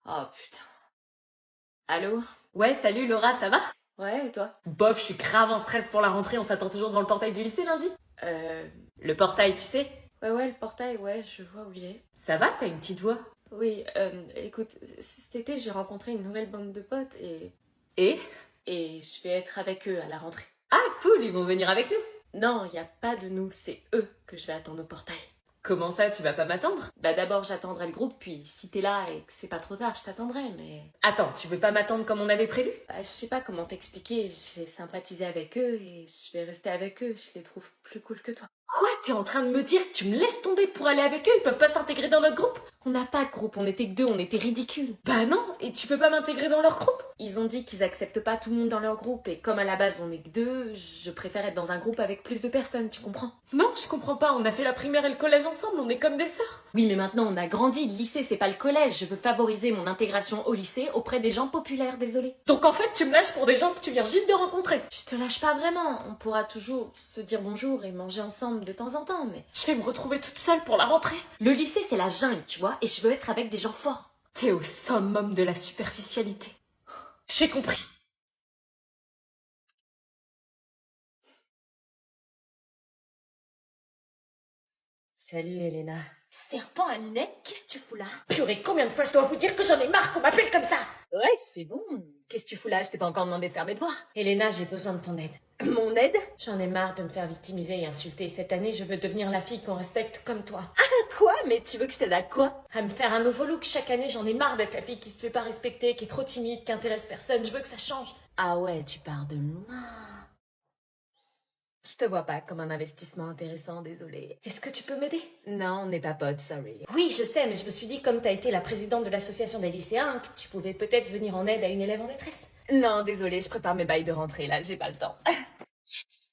Oh putain. Allô? Ouais, salut Laura, ça va? Ouais, et toi? Bof, je suis grave en stress pour la rentrée, on s'attend toujours devant le portail du lycée lundi. Euh... Le portail, tu sais? Ouais, le portail, ouais, je vois où il est. Ça va, t'as une petite voix? Oui, écoute, cet été, j'ai rencontré une nouvelle bande de potes Et? et je vais être avec eux à la rentrée. Ah cool, ils vont venir avec nous. Non, y a pas de nous, c'est eux que je vais attendre au portail. Comment ça, tu vas pas m'attendre? Bah d'abord, j'attendrai le groupe, puis si t'es là et que c'est pas trop tard, je t'attendrai, mais... Attends, tu veux pas m'attendre comme on avait prévu? Bah, je sais pas comment t'expliquer, j'ai sympathisé avec eux et je vais rester avec eux, je les trouve plus cool que toi. Quoi? T'es en train de me dire que tu me laisses tomber pour aller avec eux? Ils peuvent pas s'intégrer dans notre groupe? On n'a pas de groupe, on était que deux, on était ridicules. Bah non, et tu peux pas m'intégrer dans leur groupe? Ils ont dit qu'ils acceptent pas tout le monde dans leur groupe et comme à la base on est que deux, je préfère être dans un groupe avec plus de personnes, tu comprends? Non, je comprends pas, on a fait la primaire et le collège ensemble, on est comme des sœurs. Oui, mais maintenant on a grandi, le lycée c'est pas le collège, je veux favoriser mon intégration au lycée auprès des gens populaires, désolé. Donc en fait, tu me lâches pour des gens que tu viens juste de rencontrer. Je te lâche pas vraiment, on pourra toujours se dire bonjour et manger ensemble de temps en temps, mais... Je vais me retrouver toute seule pour la rentrée. Le lycée c'est la jungle, tu vois, et je veux être avec des gens forts. T'es au summum de la superficialité. J'ai compris. Salut Elena. Serpent à lunettes, qu'est-ce que tu fous là? Purée, combien de fois je dois vous dire que j'en ai marre qu'on m'appelle comme ça? Ouais, c'est bon. Qu'est-ce que tu fous là? Je t'ai pas encore demandé de faire mes devoirs. Elena, j'ai besoin de ton aide. Mon aide? J'en ai marre de me faire victimiser et insulter. Cette année, je veux devenir la fille qu'on respecte comme toi. Quoi? Mais tu veux que je t'aide à quoi? À me faire un nouveau look chaque année, j'en ai marre d'être la fille qui se fait pas respecter, qui est trop timide, qui intéresse personne. Je veux que ça change. Ah ouais, tu pars de loin. Je te vois pas comme un investissement intéressant, désolée. Est-ce que tu peux m'aider? Non, on n'est pas potes, sorry. Oui, je sais, mais je me suis dit, comme t'as été la présidente de l'association des lycéens, que tu pouvais peut-être venir en aide à une élève en détresse. Non, désolée, je prépare mes bails de rentrée là, j'ai pas le temps.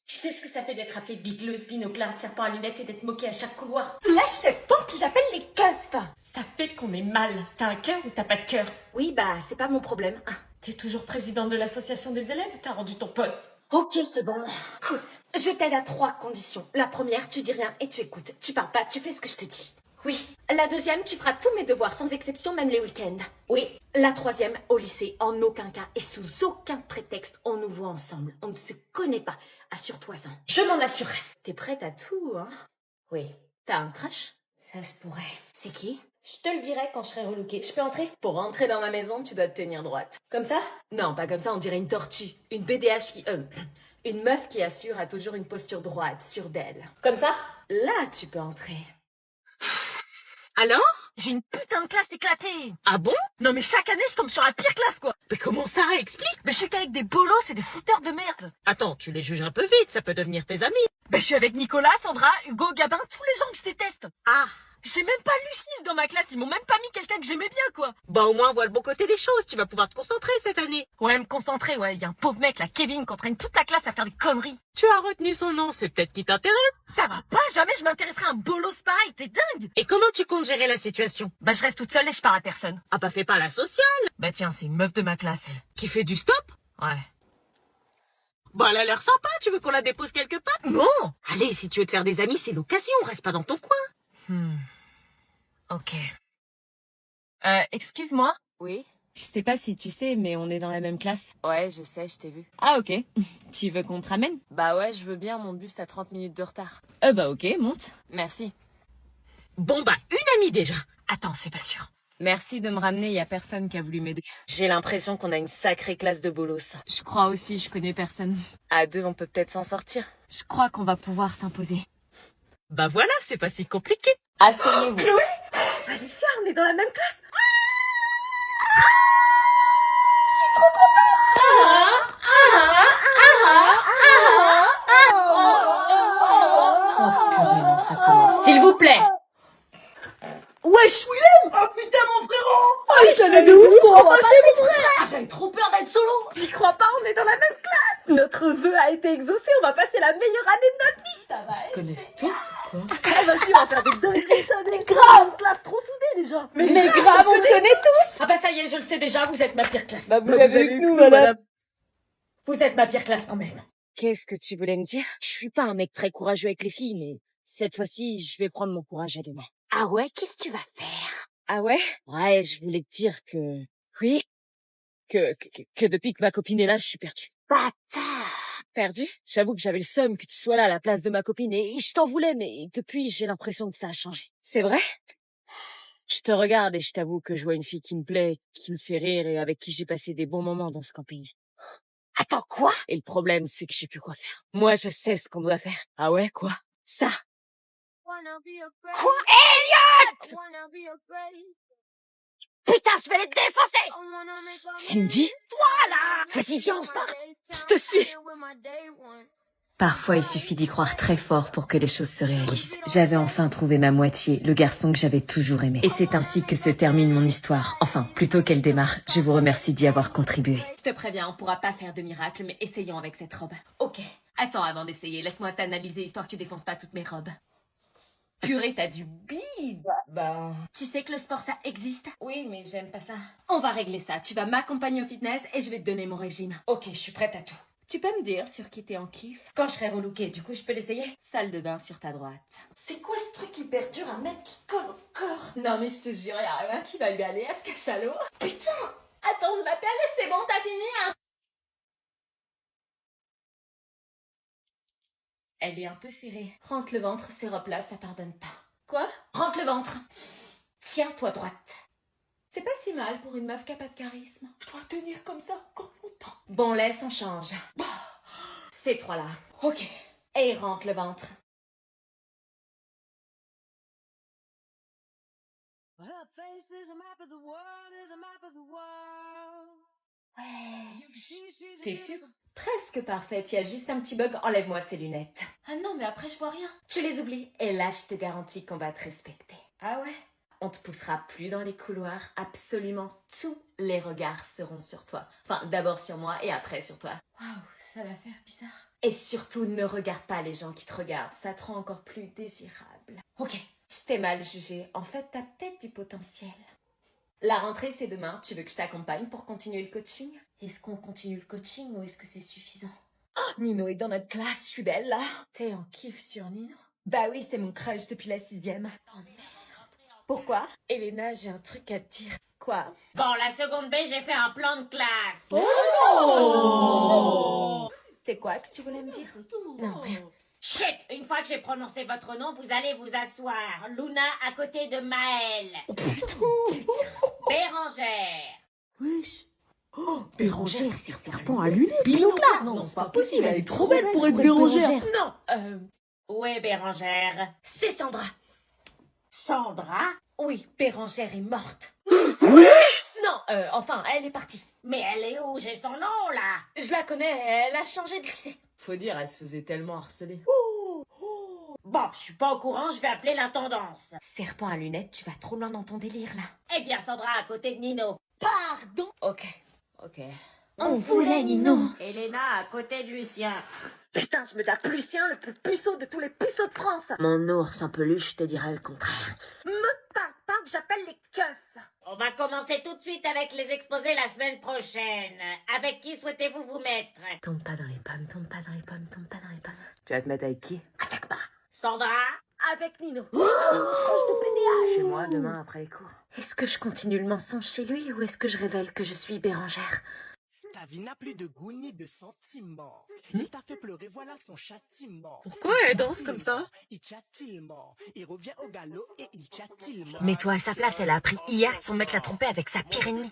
Tu sais ce que ça fait d'être appelée bigleuse, binoclard, serpent à lunettes et d'être moquée à chaque couloir? Lâche cette porte ou j'appelle les keufs! Ça fait qu'on est mal. T'as un cœur ou t'as pas de cœur? Oui, bah, c'est pas mon problème. Ah, t'es toujours présidente de l'association des élèves ou t'as rendu ton poste? Ok, c'est bon. Cool. Je t'aide à 3 conditions. La première, tu dis rien et tu écoutes. Tu parles pas, tu fais ce que je te dis. Oui. La deuxième, tu feras tous mes devoirs sans exception, même les week-ends. Oui. La troisième, au lycée, en aucun cas et sous aucun prétexte, on nous voit ensemble. On ne se connaît pas. Assure-toi-en. Je m'en assurerai. T'es prête à tout, hein? Oui. T'as un crush? Ça se pourrait. C'est qui? Je te le dirai quand je serai relookée. Je peux entrer? Pour rentrer dans ma maison, tu dois te tenir droite. Comme ça? Non, pas comme ça, on dirait une tortue. Une BDH qui... une meuf qui assure a toujours une posture droite, sûre d'elle. Comme ça? Là, tu peux entrer. Alors? J'ai une putain de classe éclatée. Ah bon? Non mais chaque année je tombe sur la pire classe quoi. Mais comment ça? Explique. Mais je suis qu'avec des bolos et des fouteurs de merde. Attends, tu les juges un peu vite, ça peut devenir tes amis. Ben je suis avec Nicolas, Sandra, Hugo, Gabin, tous les gens que je déteste. Ah. J'ai même pas Lucille dans ma classe, ils m'ont même pas mis quelqu'un que j'aimais bien quoi. Bah au moins vois le bon côté des choses, tu vas pouvoir te concentrer cette année. Ouais, me concentrer, ouais, y a un pauvre mec là, Kevin, qui entraîne toute la classe à faire des conneries. Tu as retenu son nom, c'est peut-être qui t'intéresse. Ça va pas, jamais je m'intéresserai à un bolos pareil, t'es dingue. Et comment tu comptes gérer la situation? Bah je reste toute seule et je parle à personne. Ah bah fais pas la sociale. Bah tiens, c'est une meuf de ma classe, elle. Qui fait du stop? Ouais. Bah elle a l'air sympa, tu veux qu'on la dépose quelque part? Non. Allez, si tu veux te faire des amis, c'est l'occasion, reste pas dans ton coin. Ok. Excuse-moi. Oui? Je sais pas si tu sais, mais on est dans la même classe. Ouais, je sais, je t'ai vu. Ah, ok. Tu veux qu'on te ramène? Bah ouais, je veux bien, mon bus a 30 minutes de retard. Bah ok, monte. Merci. Bon bah, une amie déjà. Attends, c'est pas sûr. Merci de me ramener, y a personne qui a voulu m'aider. J'ai l'impression qu'on a une sacrée classe de bolos. Je crois aussi, je connais personne. À 2, on peut peut-être s'en sortir. Je crois qu'on va pouvoir s'imposer. Bah voilà, c'est pas si compliqué. Asseyez-vous. Chloé! Alicia, on est dans la même classe. Oh purée, non, ça commence. S'il vous plaît! Wesh, Willem! Oh putain, mon frérot! Oh, je savais de ouf qu'on va passer, mon frère! Ah, j'avais trop peur d'être solo! J'y crois pas, on est dans la même classe! Notre vœu a été exaucé, on va passer la meilleure année de notre vie, ça va! Ils se connaissent tous ou quoi? Ah, vas-y, on va faire des dingueries, ça, des grave! Classe trop soudée, déjà! Mais grave, on se connaît tous! Ah bah ça y est, je le sais déjà, vous êtes ma pire classe. Bah, vous avez eu que nous, madame! Vous êtes ma pire classe quand même. Qu'est-ce que tu voulais me dire? Je suis pas un mec très courageux avec les filles, mais cette fois-ci, je vais prendre mon courage à deux mains. Ah ouais, qu'est-ce que tu vas faire? Ah ouais? Ouais, je voulais te dire que... Oui? Que depuis que ma copine est là, je suis perdue. Bâtard! Perdu? J'avoue que j'avais le seum que tu sois là à la place de ma copine et je t'en voulais, mais depuis, j'ai l'impression que ça a changé. C'est vrai? Je te regarde et je t'avoue que je vois une fille qui me plaît, qui me fait rire et avec qui j'ai passé des bons moments dans ce camping. Attends, quoi? Et le problème, c'est que je sais plus quoi faire. Moi, je sais ce qu'on doit faire. Ah ouais, quoi? Ça! Quoi? Elliot! Putain, je vais les défoncer! Cindy? Toi, là! Vas-y, viens, on se parle! Je te suis! Parfois, il suffit d'y croire très fort pour que les choses se réalisent. J'avais enfin trouvé ma moitié, le garçon que j'avais toujours aimé. Et c'est ainsi que se termine mon histoire. Enfin, plutôt qu'elle démarre. Je vous remercie d'y avoir contribué. Je te préviens, on pourra pas faire de miracle, mais essayons avec cette robe. Ok. Attends, avant d'essayer, laisse-moi t'analyser histoire que tu défonces pas toutes mes robes. Purée, t'as du bide. Bah... Tu sais que le sport, ça existe? Oui, mais j'aime pas ça. On va régler ça. Tu vas m'accompagner au fitness et je vais te donner mon régime. Ok, je suis prête à tout. Tu peux me dire sur qui t'es en kiff? Quand je serai relookée, du coup, je peux l'essayer? Salle de bain sur ta droite. C'est quoi ce truc hyper dur, un mec qui colle au corps? Non, mais je te jure, y'a rien qui va lui aller à ce cachalot. Putain! Attends, je m'appelle, c'est bon, t'as fini, hein? Elle est un peu serrée. Rentre le ventre, ces robes-là, ça pardonne pas. Quoi? Rentre le ventre. Tiens-toi droite. C'est pas si mal pour une meuf qui a pas de charisme. Je dois tenir comme ça encore longtemps. Bon, laisse, on change. Ces trois-là. Ok. Et rentre le ventre. Ouais. T'es sûre? Presque parfaite, il y a juste un petit bug, enlève-moi ces lunettes. Ah non, mais après je vois rien. Tu les oublies. Et là, je te garantis qu'on va te respecter. Ah ouais? On te poussera plus dans les couloirs, absolument tous les regards seront sur toi. Enfin, d'abord sur moi et après sur toi. Waouh, ça va faire bizarre. Et surtout, ne regarde pas les gens qui te regardent, ça te rend encore plus désirable. Ok, je t'ai mal jugé, en fait t'as peut-être du potentiel. La rentrée c'est demain, tu veux que je t'accompagne pour continuer le coaching? Est-ce qu'on continue le coaching ou est-ce que c'est suffisant? Oh, Nino est dans notre classe, je suis belle là. T'es en kiff sur Nino? Bah oui, c'est mon crush depuis la 6e. Oh merde. Pourquoi? Elena, j'ai un truc à te dire. Quoi? Bon, la seconde B, j'ai fait un plan de classe. Oh! C'est quoi que tu voulais me dire? Non, rien. Chut! Une fois que j'ai prononcé votre nom, vous allez vous asseoir. Luna à côté de Maëlle. Bérangère. Wesh. Oh, Bérangère, c'est serpent à lunettes. Binoclard. Non, c'est pas possible, elle est trop belle pour être Bérangère. Non. Où est Bérangère? C'est Sandra. Sandra? Oui, Bérangère est morte. Wesh. Non, enfin, elle est partie. Mais elle est où? J'ai son nom, là. Je la connais, elle a changé de lycée. Faut dire, elle se faisait tellement harceler. Bon, je suis pas au courant, je vais appeler l'intendance. Serpent à lunettes, tu vas trop loin dans ton délire, là. Eh bien, Sandra à côté de Nino. Pardon. Ok. On voulait Nino. Elena à côté de Lucien. Putain, je me tape Lucien, le plus puceau de tous les puceaux de France. Mon ours en peluche, je te dirais le contraire. Me parle pas que j'appelle les keufs. On va commencer tout de suite avec les exposés la semaine prochaine. Avec qui souhaitez-vous vous mettre? Tombe pas dans les pommes, tombe pas dans les pommes, tombe pas dans les pommes. Tu vas te mettre avec qui? Avec moi. Sandra? Avec Nino. Chez moi, demain, après les cours. Est-ce que je continue le mensonge chez lui ou est-ce que je révèle que je suis Bérangère? Ta vie n'a plus de goût ni de sentiment. Il t'a fait pleurer, voilà son châtiment. Pourquoi elle danse comme ça? Il châtiment. Il revient au galop et il châtiment. Mets-toi à sa place, elle a appris hier que son mec l'a trompé avec sa pire ennemie.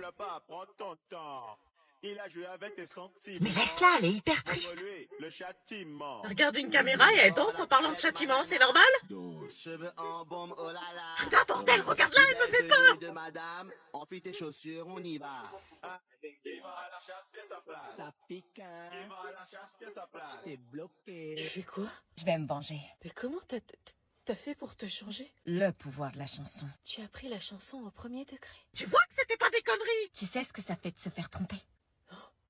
Il a joué avec tes sentiments. Mais laisse-la, elle est hyper triste. Le châtiment. Regarde une caméra et elle danse en parlant de châtiment, c'est normal? Cheveux en baume, oh là là. Putain, bordel, regarde-la, elle me fait peur! De madame, enfuis tes chaussures, on y va. Il va à la chasse, pièce à plat. Ça pique, hein. Il va à la chasse, pièce à plat. T'es bloqué. fais quoi? Je vais me venger. Mais comment t'as fait pour te changer? Le pouvoir de la chanson. Tu as pris la chanson au premier degré. Tu vois que c'était pas des conneries? Tu sais ce que ça fait de se faire tromper?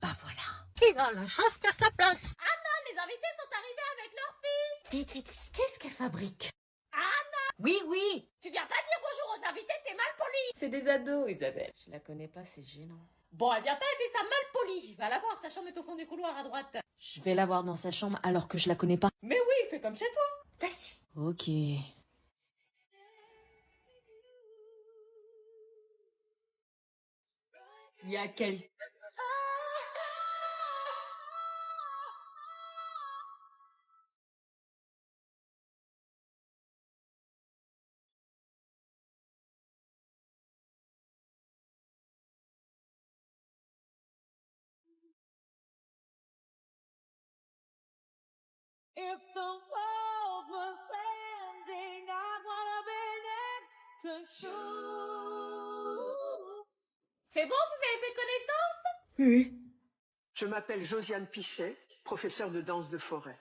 Bah voilà. Qui va à la chasse perd sa place. Anna, les invités sont arrivés avec leur fils. Vite, vite, qu'est-ce qu'elle fabrique? Anna! Oui. Tu viens pas dire bonjour aux invités, t'es mal poli. C'est des ados, Isabelle. Je la connais pas, c'est gênant. Bon, elle vient pas, elle fait ça mal poli. Va la voir, sa chambre est au fond du couloir à droite. Je vais la voir dans sa chambre alors que je la connais pas. Mais oui, fais comme chez toi. Vas-y. Ok. Il y a quel... If the world was ending, I wanna be next to you. C'est bon, vous avez fait connaissance? Oui. Je m'appelle Josiane Pichet, professeure de danse de forêt.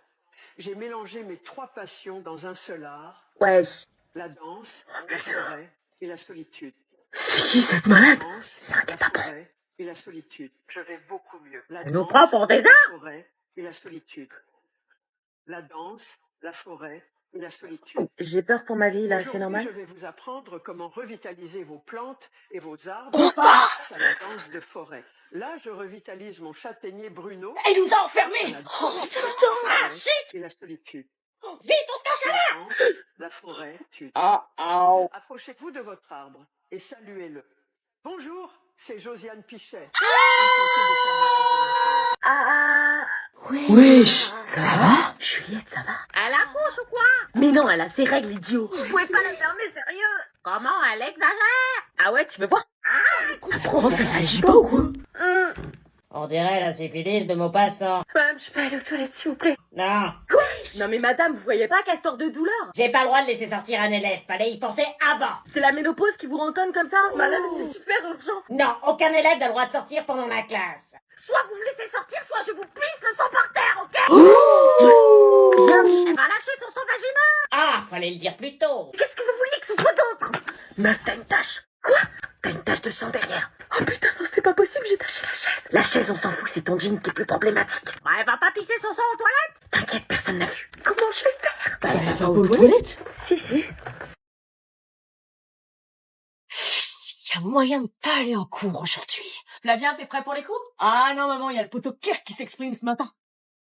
J'ai mélangé mes 3 passions dans un seul art, Wesh. la danse, la forêt et la solitude. C'est qui cette malade? La danse, C'est un la forêt et la solitude. Je vais beaucoup mieux. La Elle nous danse, prend pour des la arts. forêt et la solitude. La danse, la forêt et la solitude. J'ai peur pour ma vie, là, c'est Aujourd'hui, normal? je vais vous apprendre comment revitaliser vos plantes et vos arbres grâce à la danse de forêt. Là, je revitalise mon châtaignier Bruno. Elle nous a enfermés! La Oh, danse, putain! la forêt et la solitude. Vite, on se cache là! La danse, la forêt, tu. Approchez-vous de votre arbre et saluez-le. Bonjour, c'est Josiane Pichet. Enchantée de faire votre connaissance. Ah. Wesh. Ça va? Juliette, ça va? Elle accouche ou quoi? Mais non, elle a ses règles, idiot. Vous pouvez pas la fermer, sérieux? Comment elle exagère? Ah ouais, tu veux voir? La prof, elle agit pas ou quoi? On dirait la syphilis de Maupassant. Madame, je peux aller aux toilettes, s'il vous plaît? Non, Non mais madame, vous voyez pas qu'elle sort de douleur? j'ai pas le droit de laisser sortir un élève. Fallait y penser avant. C'est la ménopause qui vous rencontre comme ça? Madame, c'est super urgent. Non, aucun élève n'a le droit de sortir pendant la classe. Soit vous me laissez sortir, soit je vous pisse le sang par terre, ok? Bien dit. Elle va lâcher sur son vagineux. Ah, fallait le dire plus tôt. Qu'est-ce que vous vouliez que ce soit d'autre? Meuf, t'as une tache. Quoi? T'as une tache de sang derrière. Oh putain, non, c'est pas possible, j'ai taché la chaise. La chaise, on s'en fout, c'est ton jean qui est plus problématique. Bah, elle va pas pisser son sang aux toilettes. T'inquiète, personne n'a vu. Comment je vais faire? Bah, elle va aux toilettes. Si, si. Il y a moyen de pas aller en cours aujourd'hui. Flavien, t'es prêt pour les cours? Ah non, maman, il y a le poteau Kirk qui s'exprime ce matin.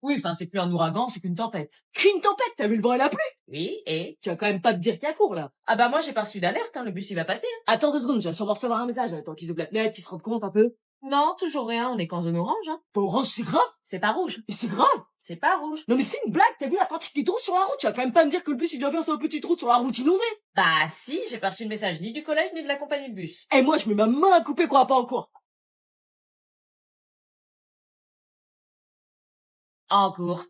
Oui, enfin, c'est plus un ouragan, c'est qu'une tempête. Qu'une tempête, t'as vu le vent et la pluie? Oui, et? Tu vas quand même pas te dire qu'il y a cours, là. Ah bah moi, j'ai pas reçu d'alerte, hein, le bus il va passer. Attends 2 secondes, je vais sûrement recevoir un message. Attends qu'ils ouvrent la fenêtre, qu'ils se rendent compte un peu. Non, toujours rien, on est qu'en zone orange, hein. Pas orange, c'est grave. C'est pas rouge. Et c'est grave. C'est pas rouge. Non mais c'est une blague, t'as vu la quantité de routes sur la route? Tu vas quand même pas me dire que le bus il doit faire sur une petite route sur la route inondée. Bah si, j'ai pas reçu de message ni du collège ni de la compagnie de bus. Et moi je mets ma main à couper qu'on va pas en cours. En cours.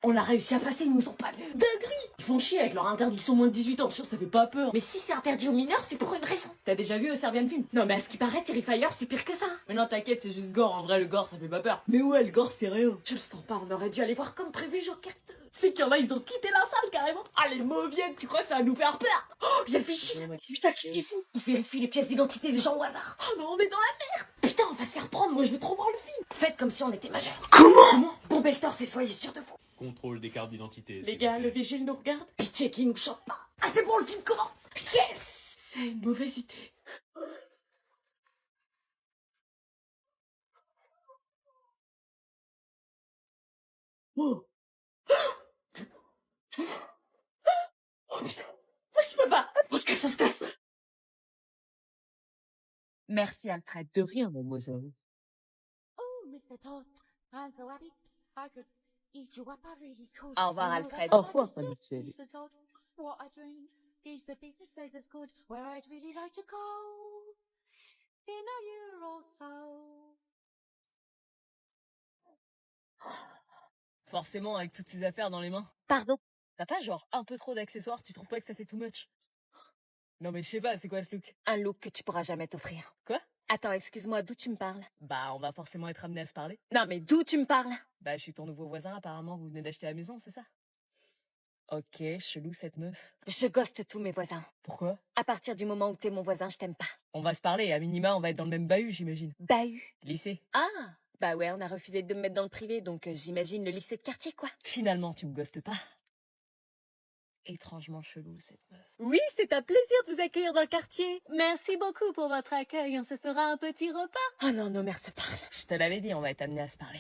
On a réussi à passer, ils nous ont pas vus. Dinguerie. Ils font chier avec leur interdiction moins de 18 ans, je suis sûr ça fait pas peur. Mais si c'est interdit aux mineurs, c'est pour une raison. T'as déjà vu Serbian Film? Non mais à ce qui paraît, Terrifier, c'est pire que ça. Mais non t'inquiète, c'est juste gore, en vrai le gore ça fait pas peur. Mais ouais, le gore c'est rien. Je le sens pas, on aurait dû aller voir comme prévu Joker 2. C'est qu'il y en a, ils ont quitté la salle carrément. Ah les mauviennes, tu crois que ça va nous faire peur? Oh, il y a le fichier. Putain, qu'est-ce qu'il fout? Il vérifie les pièces d'identité des gens au hasard. Oh non, on est dans la merde. Putain, on va se faire prendre, moi je veux trop voir le film. Faites comme si on était majeurs. Comment? Bombez le torse et soyez sûrs de vous. Contrôle des cartes d'identité. Les gars, le vigile nous regarde. Pitié qu'il nous chope pas. Ah c'est bon, le film commence. Yes. C'est une mauvaise idée. Oh. Oh putain. Moi je peux pas. On se casse, on se casse. Merci Alfred. De rien, mademoiselle. Au revoir Alfred. Au revoir, mademoiselle. Forcément, avec toutes ces affaires dans les mains. Pardon? T'as pas genre un peu trop d'accessoires, tu trouves pas que ça fait too much? Non mais je sais pas, c'est quoi ce look? Un look que tu pourras jamais t'offrir. Quoi? Attends, excuse-moi, d'où tu me parles? Bah on va forcément être amené à se parler. Non, mais d'où tu me parles? Bah je suis ton nouveau voisin, apparemment vous venez d'acheter la maison, c'est ça? Ok, chelou cette meuf. Je ghoste tous mes voisins. Pourquoi? À partir du moment où t'es mon voisin, je t'aime pas. On va se parler, à minima on va être dans le même bahut j'imagine. Bahut. Lycée. Ah, bah ouais, on a refusé de me mettre dans le privé, donc j'imagine le lycée de quartier, quoi. Finalement tu me ghostes pas. Étrangement chelou cette meuf. Oui, c'est un plaisir de vous accueillir dans le quartier. Merci beaucoup pour votre accueil, on se fera un petit repas. Oh non, nos mères se parlent. Je te l'avais dit, on va être amené à se parler.